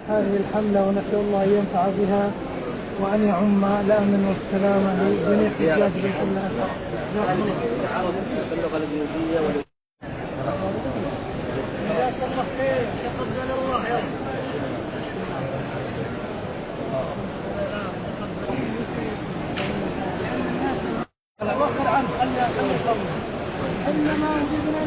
هذه الحملة، ونسأل الله أن ينفع بها وأن يعم الأمن والسلامة لجميع حجاج بيت الله. وخر عنه خلي يصلي. إنما وجدنا